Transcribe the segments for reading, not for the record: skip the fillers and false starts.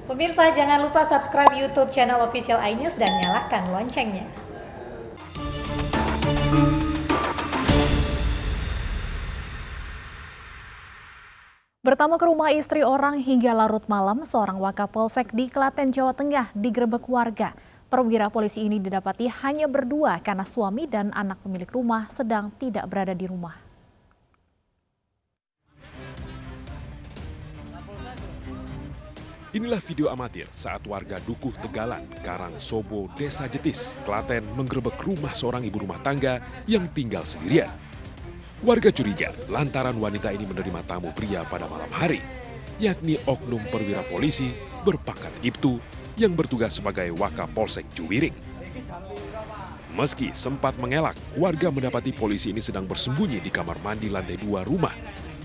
Pemirsa, jangan lupa subscribe YouTube channel Official iNews dan nyalakan loncengnya. Bertamu ke rumah istri orang hingga larut malam, seorang Wakapolsek di Klaten, Jawa Tengah digerebek warga. Perwira polisi ini didapati hanya berdua karena suami dan anak pemilik rumah sedang tidak berada di rumah. Inilah video amatir saat warga Dukuh Tegalan, Karangsobo, Desa Jetis, Klaten menggerebek rumah seorang ibu rumah tangga yang tinggal sendirian. Warga curiga lantaran wanita ini menerima tamu pria pada malam hari, yakni oknum perwira polisi berpangkat Ibtu yang bertugas sebagai Wakapolsek Juwiring. Meski sempat mengelak, warga mendapati polisi ini sedang bersembunyi di kamar mandi lantai 2 rumah,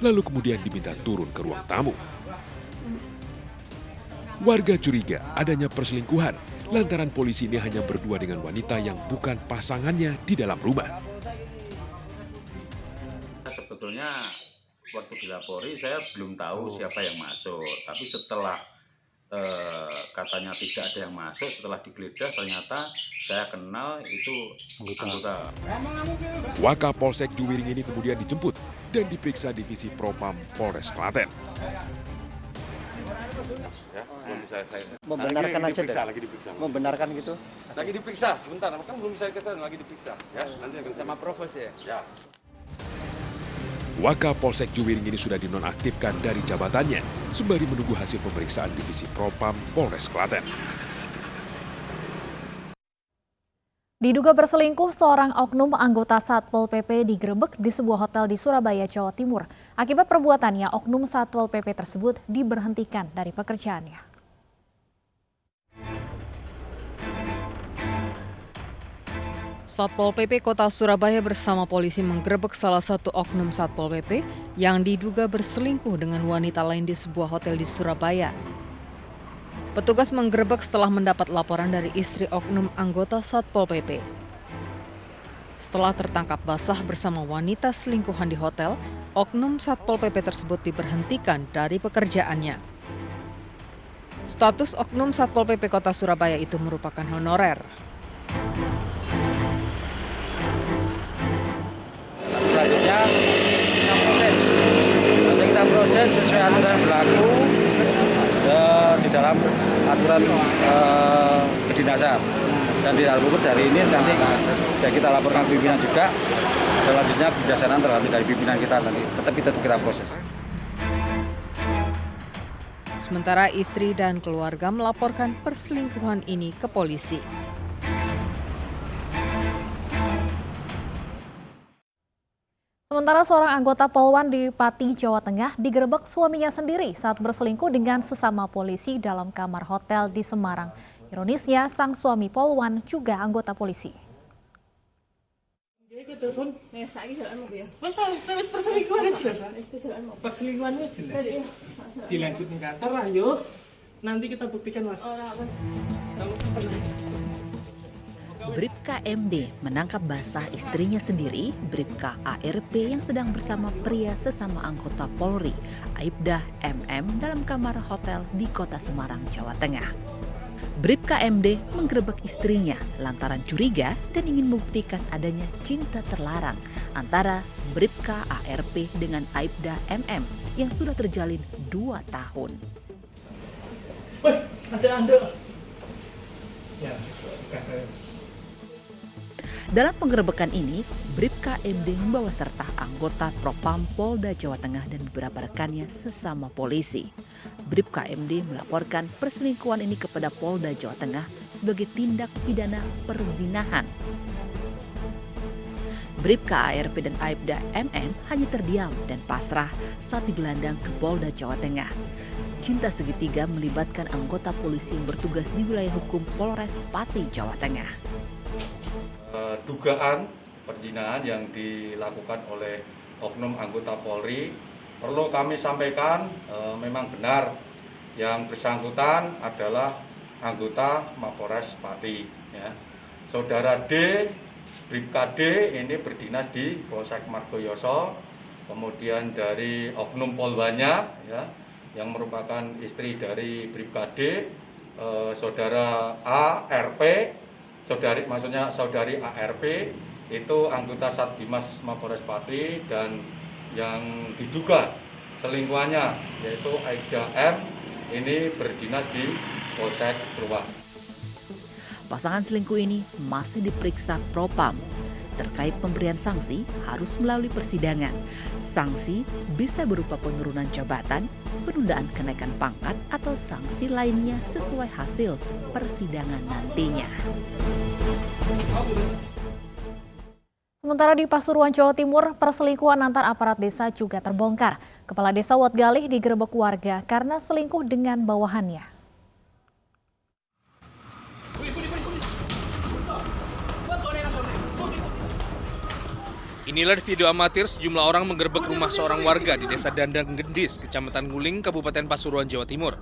lalu kemudian diminta turun ke ruang tamu. Warga curiga adanya perselingkuhan lantaran polisi ini hanya berdua dengan wanita yang bukan pasangannya di dalam rumah. Sebetulnya waktu dilapori saya belum tahu siapa yang masuk, tapi setelah katanya tidak ada yang masuk, setelah digeledah ternyata saya kenal itu anggota. Wakapolsek Juwiring ini kemudian dijemput dan diperiksa Divisi Propam Polres Klaten. Ya, belum bisa saya. Membenarkan aja deh. Lagi diperiksa. Membenarkan gitu. Lagi diperiksa, sebentar. Kan belum bisa kita lagi diperiksa. Ya, nanti akan Sama Provos ya. Ya. Wakapolsek Juwiring ini sudah dinonaktifkan dari jabatannya sembari menunggu hasil pemeriksaan Divisi Propam Polres Klaten. Diduga berselingkuh, seorang oknum anggota Satpol PP digerebek di sebuah hotel di Surabaya, Jawa Timur. Akibat perbuatannya, oknum Satpol PP tersebut diberhentikan dari pekerjaannya. Satpol PP Kota Surabaya bersama polisi menggerebek salah satu oknum Satpol PP yang diduga berselingkuh dengan wanita lain di sebuah hotel di Surabaya. Petugas menggerebek setelah mendapat laporan dari istri oknum anggota Satpol PP. Setelah tertangkap basah bersama wanita selingkuhan di hotel, oknum Satpol PP tersebut diberhentikan dari pekerjaannya. Status oknum Satpol PP Kota Surabaya itu merupakan honorer. Selanjutnya kita proses. Nanti kita proses sesuai aturan berlaku di dalam aturan kedinasan. Dan di dalam dari ini nanti kita laporkan pimpinan juga. Selanjutnya kebijaksanaan terhadap dari pimpinan kita nanti tetap kita proses. Sementara istri dan keluarga melaporkan perselingkuhan ini ke polisi. Sementara seorang anggota Polwan di Pati, Jawa Tengah digerebek suaminya sendiri saat berselingkuh dengan sesama polisi dalam kamar hotel di Semarang. Ironisnya, sang suami Polwan juga anggota polisi. Dilanjut di kantor lah, yuk. Nanti kita buktikan, Mas. Bribka MD menangkap basah istrinya sendiri, Bribka ARP yang sedang bersama pria sesama anggota Polri, Aibda MM dalam kamar hotel di Kota Semarang, Jawa Tengah. Bribka MD menggerebek istrinya lantaran curiga dan ingin membuktikan adanya cinta terlarang antara Bribka ARP dengan Aibda MM yang sudah terjalin 2 tahun. Woi, ada Anda. Ya, Dalam penggerebekan ini, Bribka MD membawa serta anggota Propam Polda Jawa Tengah dan beberapa rekannya sesama polisi. Bribka MD melaporkan perselingkuhan ini kepada Polda Jawa Tengah sebagai tindak pidana perzinahan. Bribka ARP dan Aibda MM hanya terdiam dan pasrah saat digelandang ke Polda Jawa Tengah. Cinta segitiga melibatkan anggota polisi yang bertugas di wilayah hukum Polres Pati, Jawa Tengah. Dugaan perzinahan yang dilakukan oleh oknum anggota Polri perlu kami sampaikan memang benar yang bersangkutan adalah anggota Mapolres Pati. Ya. Saudara D, Bribka D ini berdinas di Polsek Margoyoso, kemudian dari oknum Polwanya ya, yang merupakan istri dari Bribka D, saudara ARP, saudari ARP itu anggota Satdimas Mapores Pati, dan yang diduga selingkuhannya yaitu Aibda M ini berdinas di Polsek Truwah. Pasangan selingkuh ini masih diperiksa Propam. Terkait pemberian sanksi harus melalui persidangan. Sanksi bisa berupa penurunan jabatan, penundaan kenaikan pangkat, atau sanksi lainnya sesuai hasil persidangan nantinya. Sementara di Pasuruan, Jawa Timur, perselingkuhan antar aparat desa juga terbongkar. Kepala Desa Watgalih digerebek warga karena selingkuh dengan bawahannya. Inilah video amatir sejumlah orang menggerebek rumah seorang warga di Desa Dandang Gendis, Kecamatan Nguling, Kabupaten Pasuruan, Jawa Timur.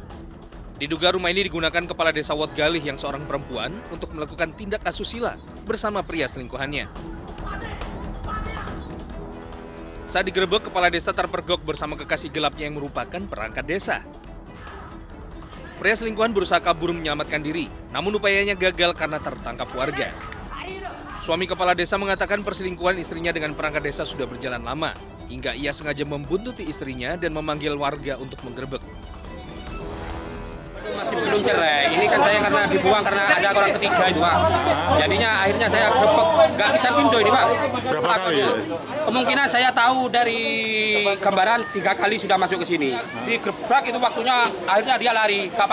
Diduga rumah ini digunakan Kepala Desa Watgalih yang seorang perempuan untuk melakukan tindak asusila bersama pria selingkuhannya. Saat digerebek, Kepala Desa terpergok bersama kekasih gelapnya yang merupakan perangkat desa. Pria selingkuhan berusaha kabur menyelamatkan diri, namun upayanya gagal karena tertangkap warga. Suami Kepala Desa mengatakan perselingkuhan istrinya dengan perangkat desa sudah berjalan lama, hingga ia sengaja membuntuti istrinya dan memanggil warga untuk menggerebek. Masih belum cerai, ini kan saya karena dibuang karena ada orang ketiga itu Pak. Jadinya akhirnya saya gerebek, nggak bisa pintu ini Pak. Berapa kali ya? Kemungkinan saya tahu dari gambaran 3 kali sudah masuk ke sini. Digerebek itu waktunya akhirnya dia lari, nggak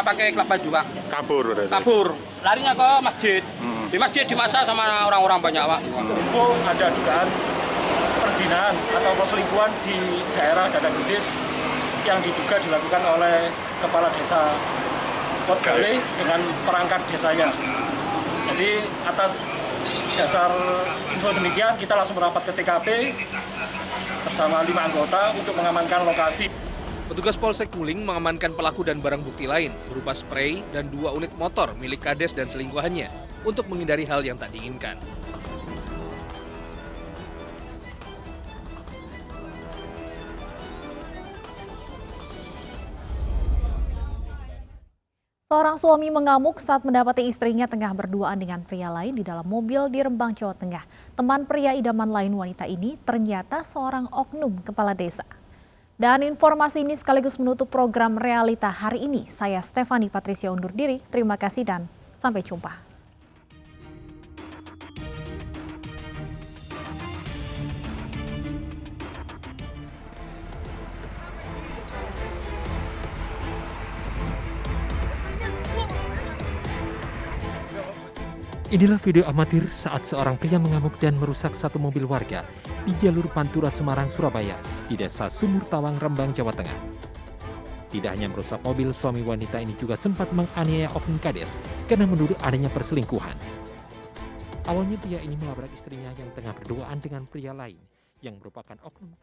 pakai klub baju Pak. Kabur berarti? Kabur, larinya ke masjid. Di masjid dimasak sama orang-orang banyak Pak. Info ada dugaan perzinahan atau perselingkuhan di daerah Dandang Gendis yang diduga dilakukan oleh Kepala Desa Watgalih dengan perangkat desanya. Jadi atas dasar info demikian kita langsung merapat ke TKP bersama 5 anggota untuk mengamankan lokasi. Petugas Polsek Nguling mengamankan pelaku dan barang bukti lain berupa spray dan 2 unit motor milik Kades dan selingkuhannya untuk menghindari hal yang tak diinginkan. Seorang suami mengamuk saat mendapati istrinya tengah berduaan dengan pria lain di dalam mobil di Rembang, Jawa Tengah. Teman pria idaman lain wanita ini ternyata seorang oknum kepala desa. Dan informasi ini sekaligus menutup program Realita hari ini. Saya Stefani Patricia undur diri. Terima kasih dan sampai jumpa. Inilah video amatir saat seorang pria mengamuk dan merusak satu mobil warga di jalur Pantura Semarang, Surabaya, di Desa Sumur Tawang, Rembang, Jawa Tengah. Tidak hanya merusak mobil, suami wanita ini juga sempat menganiaya oknum Kades karena menuduh adanya perselingkuhan. Awalnya pria ini melabrak istrinya yang tengah berduaan dengan pria lain yang merupakan oknum.